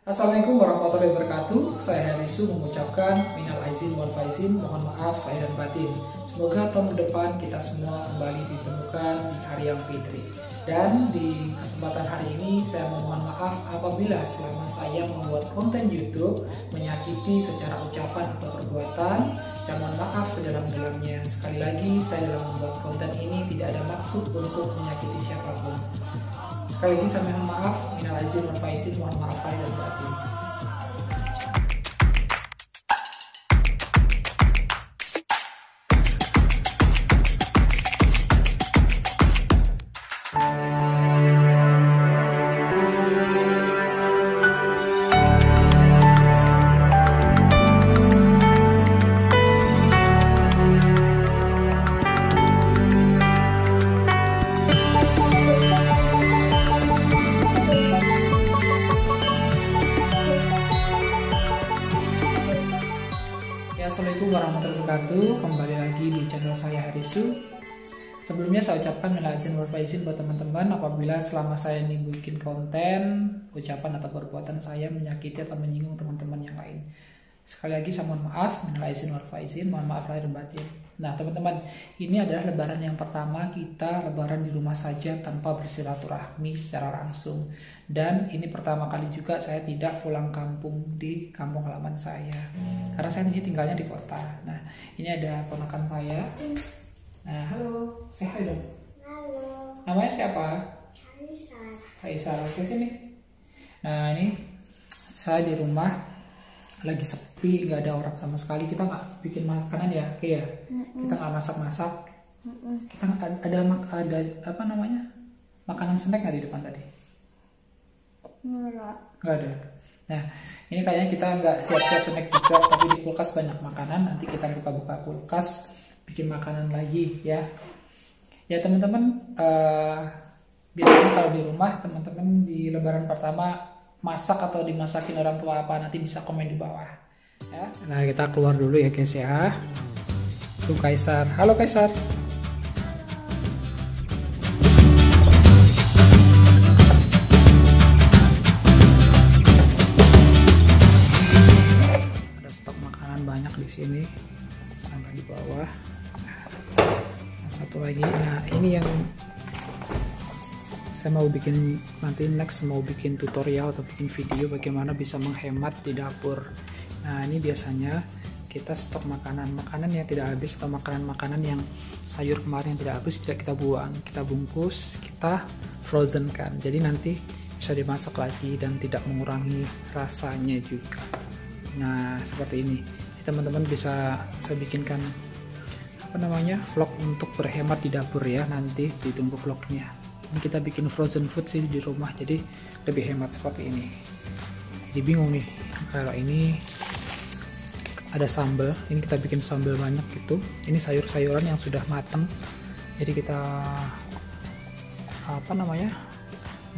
Assalamualaikum warahmatullahi wabarakatuh. Saya Herisu mengucapkan minal aizin wal faizin, mohon maaf lahir dan batin. Semoga tahun depan kita semua kembali ditemukan di hari yang fitri. Dan di kesempatan hari ini saya mohon maaf apabila selama saya membuat konten YouTube menyakiti secara ucapan atau perbuatan. Saya mohon maaf sedalam-dalamnya. Sekali lagi, saya dalam membuat konten ini tidak ada maksud untuk menyakiti siapapun. Sekali lagi saya mohon maaf, minal aizin wal faizin, mohon maaf lahir dan batin. Assalamualaikum warahmatullahi wabarakatuh. Kembali lagi di channel saya Herisu. Sebelumnya saya ucapkan minal aizin wal faizin buat teman-teman apabila selama saya ini bikin konten, ucapan atau perbuatan saya menyakiti atau menyinggung teman-teman yang lain. Sekali lagi saya mohon maaf, minal aizin wal faizin, mohon maaf lahir dan batin. Nah teman-teman, ini adalah lebaran yang pertama kita lebaran di rumah saja tanpa bersilaturahmi secara langsung. Dan ini pertama kali juga saya tidak pulang kampung di kampung halaman saya. Karena saya ini tinggalnya di kota. Nah ini ada ponakan saya. Nah halo, say hi dong. Halo. Namanya siapa? Kaisar. Kaisar, oke sini. Nah ini saya di rumah lagi sepi, nggak ada orang sama sekali. Kita nggak bikin makanan ya, kayak kita nggak masak-masak. Kita ada apa namanya, makanan snack nggak di depan tadi? Nggak. Nggak ada. Nah ini kayaknya kita nggak siap-siap snack juga, tapi di kulkas banyak makanan. Nanti kita buka-buka kulkas, bikin makanan lagi ya. Ya teman-teman, biasanya kalau di rumah teman-teman di lebaran pertama masak atau dimasakin orang tua apa, nanti bisa komen di bawah ya. Nah kita keluar dulu ya guys ya. Tuh Kaisar, halo Kaisar. Ada stok makanan banyak di sini sampai di bawah. Nah, satu lagi, nah ini yang saya mau bikin nanti next, mau bikin tutorial atau bikin video bagaimana bisa menghemat di dapur. Nah ini biasanya kita stok makanan yang tidak habis atau makanan yang sayur kemarin yang tidak habis tidak kita buang, kita bungkus, kita frozen kan, jadi nanti bisa dimasak lagi dan tidak mengurangi rasanya juga. Nah seperti ini teman-teman, bisa saya bikinkan apa namanya, vlog untuk berhemat di dapur ya, nanti ditunggu vlognya. Kita bikin frozen food sih di rumah, jadi lebih hemat seperti ini. Jadi bingung nih, kalau ini ada sambal, ini kita bikin sambal banyak gitu. Ini sayur-sayuran yang sudah matang, jadi kita apa namanya,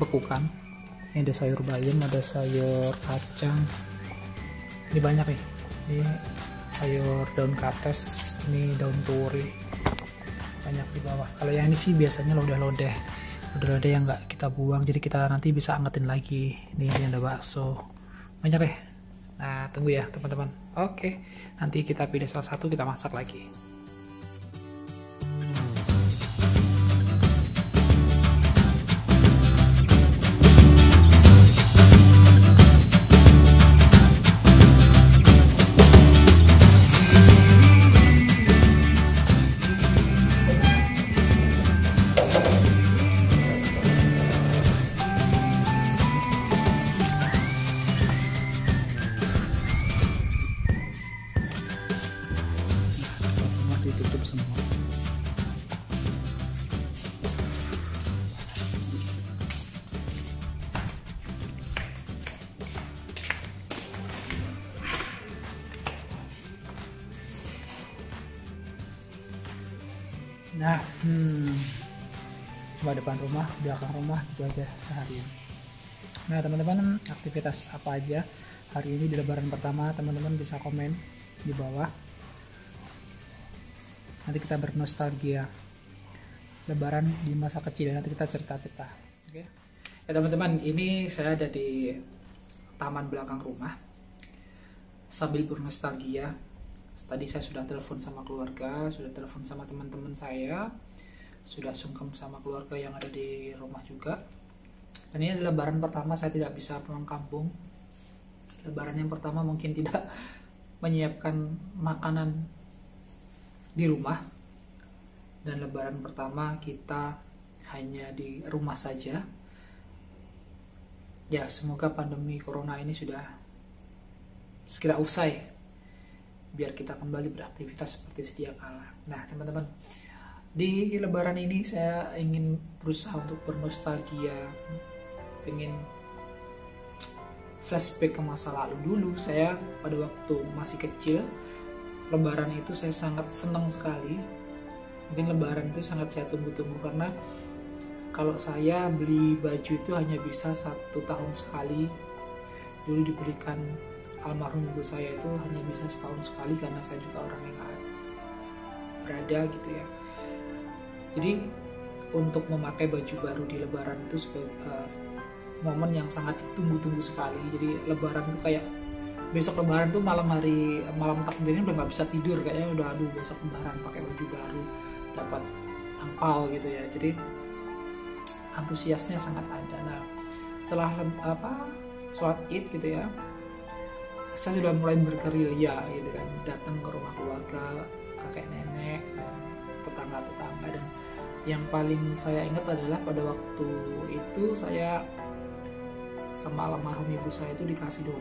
bekukan. Ini ada sayur bayam, ada sayur kacang, ini banyak nih. Ini sayur daun kates, ini daun turi, banyak di bawah. Kalau yang ini sih biasanya lodeh-lodeh yang nggak kita buang, jadi kita nanti bisa angetin lagi. Ini ada bakso banyak deh. Nah tunggu ya teman-teman. Oke, nanti kita pilih salah satu, kita masak lagi. Ditutup semua. Nah, cuma depan rumah, belakang rumah itu aja seharian. Nah teman-teman, aktivitas apa aja hari ini di lebaran pertama, teman-teman bisa komen di bawah. Nanti kita bernostalgia lebaran di masa kecil, nanti kita cerita-cerita. Oke. Ya teman-teman, ini saya ada di taman belakang rumah sambil bernostalgia. Tadi saya sudah telepon sama keluarga, sudah telepon sama teman-teman saya, sudah sungkem sama keluarga yang ada di rumah juga. Dan ini adalah lebaran pertama saya tidak bisa pulang kampung. Lebaran yang pertama mungkin tidak menyiapkan makanan di rumah, dan lebaran pertama kita hanya di rumah saja. Ya, semoga pandemi corona ini sudah segera usai, biar kita kembali beraktivitas seperti sedia kala. Nah teman-teman, di lebaran ini saya ingin berusaha untuk bernostalgia, ingin flashback ke masa lalu. Dulu saya pada waktu masih kecil, lebaran itu saya sangat senang sekali. Mungkin lebaran itu sangat saya tunggu-tunggu, karena kalau saya beli baju itu hanya bisa 1 tahun sekali. Dulu diberikan almarhum ibu saya itu hanya bisa setahun sekali, karena saya juga orang yang berada gitu ya. Jadi untuk memakai baju baru di lebaran itu momen yang sangat ditunggu-tunggu sekali. Jadi lebaran itu kayak besok lebaran tuh malam takbirnya udah nggak bisa tidur, kayaknya udah aduh besok lebaran pakai baju baru, dapat angpau gitu ya. Jadi antusiasnya sangat ada. Nah setelah sholat id gitu ya, saya sudah mulai bergerilya gitu kan, datang ke rumah keluarga, kakek nenek dan tetangga-tetangga. Dan yang paling saya ingat adalah pada waktu itu saya sama almarhum ibu saya itu dikasih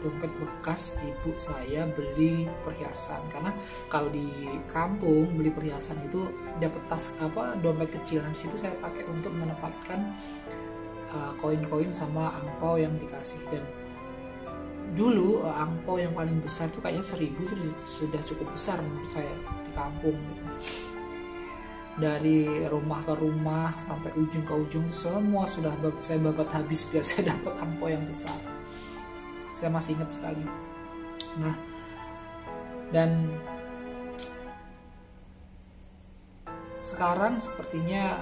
dompet bekas ibu saya beli perhiasan. Karena kalau di kampung beli perhiasan itu dapat tas dompet kecil, dan disitu saya pakai untuk menempatkan koin-koin sama angpau yang dikasih. Dan dulu angpau yang paling besar tuh kayaknya 1.000 itu sudah cukup besar menurut saya di kampung gitu. Dari rumah ke rumah sampai ujung ke ujung semua sudah saya babat habis biar saya dapat angpau yang besar. Saya masih ingat sekali. Nah, dan sekarang sepertinya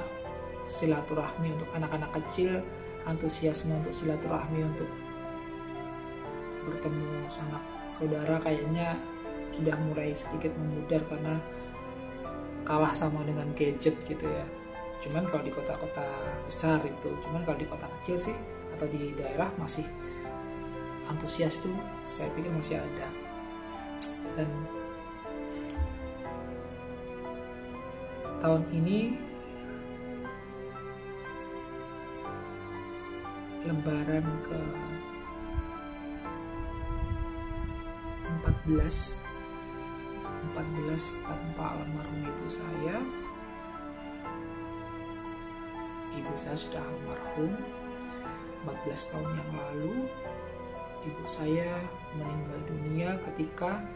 silaturahmi untuk anak-anak kecil, antusiasme untuk silaturahmi untuk bertemu sanak saudara kayaknya sudah mulai sedikit memudar, karena kalah sama dengan gadget gitu ya. Cuman kalau di kota-kota besar itu, cuman kalau di kota kecil sih atau di daerah masih antusias tuh saya pikir masih ada. Dan tahun ini lebaran ke 14 tanpa almarhum ibu saya. Ibu saya sudah almarhum 14 tahun yang lalu. Ibu saya meninggal dunia ketika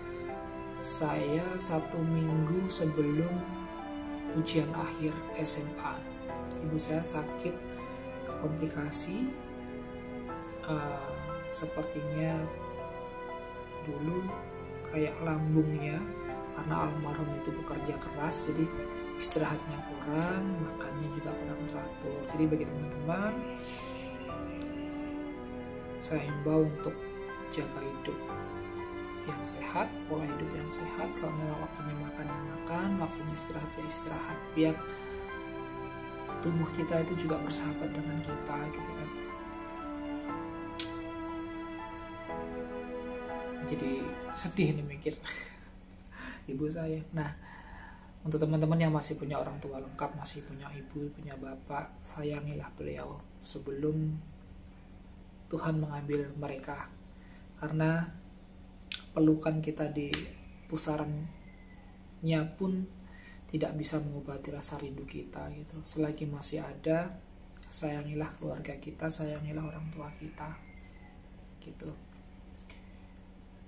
saya 1 minggu sebelum ujian akhir SMA. Ibu saya sakit komplikasi, sepertinya dulu kayak lambungnya, karena almarhum itu bekerja keras, jadi istirahatnya kurang, makannya juga kurang teratur. Jadi bagi teman-teman, saya himbau untuk jaga hidup yang sehat, pola hidup yang sehat. Kalau memang waktunya makan ya makan, waktunya istirahat ya istirahat, biar tubuh kita itu juga bersahabat dengan kita gitu kan. Jadi sedih nih mikir ibu saya. Nah, untuk teman-teman yang masih punya orang tua lengkap, masih punya ibu, punya bapak, sayangilah beliau sebelum Tuhan mengambil mereka. Karena pelukan kita di pusarannya pun tidak bisa mengobati rasa rindu kita gitu. Selagi masih ada, sayangilah keluarga kita, sayangilah orang tua kita gitu.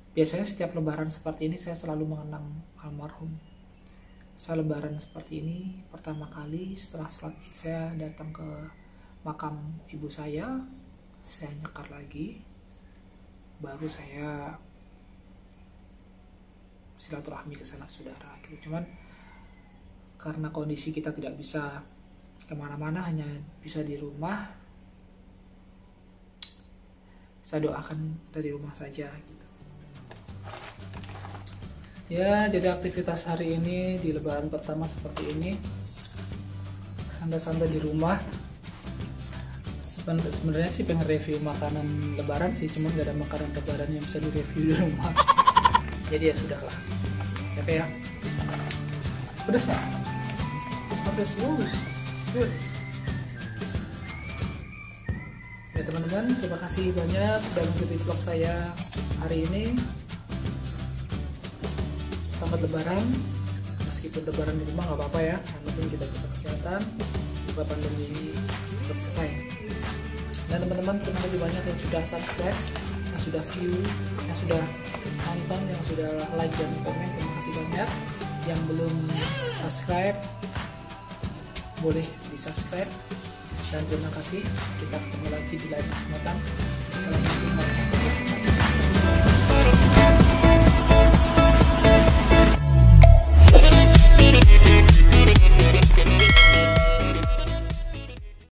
Biasanya setiap lebaran seperti ini saya selalu mengenang almarhum. Saya lebaran seperti ini pertama kali setelah sholat id, saya datang ke makam ibu saya nyekar lagi, baru saya silaturahmi ke sanak saudara gitu. Cuman karena kondisi kita tidak bisa kemana-mana, hanya bisa di rumah, saya doakan dari rumah saja gitu. Ya, jadi aktivitas hari ini di lebaran pertama seperti ini, santai-santai di rumah. Sebenarnya sih pengen review makanan lebaran sih, cuma gak ada makanan lebaran yang bisa direview di rumah. Jadi ya sudahlah. Oke ya. Pedas nggak? Pedas, bagus. Good. Ya teman-teman, terima kasih banyak sudah mengikuti vlog saya hari ini. Selamat lebaran. Meskipun lebaran di rumah nggak apa-apa ya, yang penting kita jaga kesehatan. Semoga pandemi cepat selesai. Dan teman-teman, terima kasih banyak yang sudah subscribe, yang sudah view, yang sudah nonton, yang sudah like dan komen. Terima kasih banyak. Yang belum subscribe, boleh di subscribe. Dan terima kasih. Kita ketemu lagi di lain kesempatan. Assalamualaikum warahmatullahi wabarakatuh.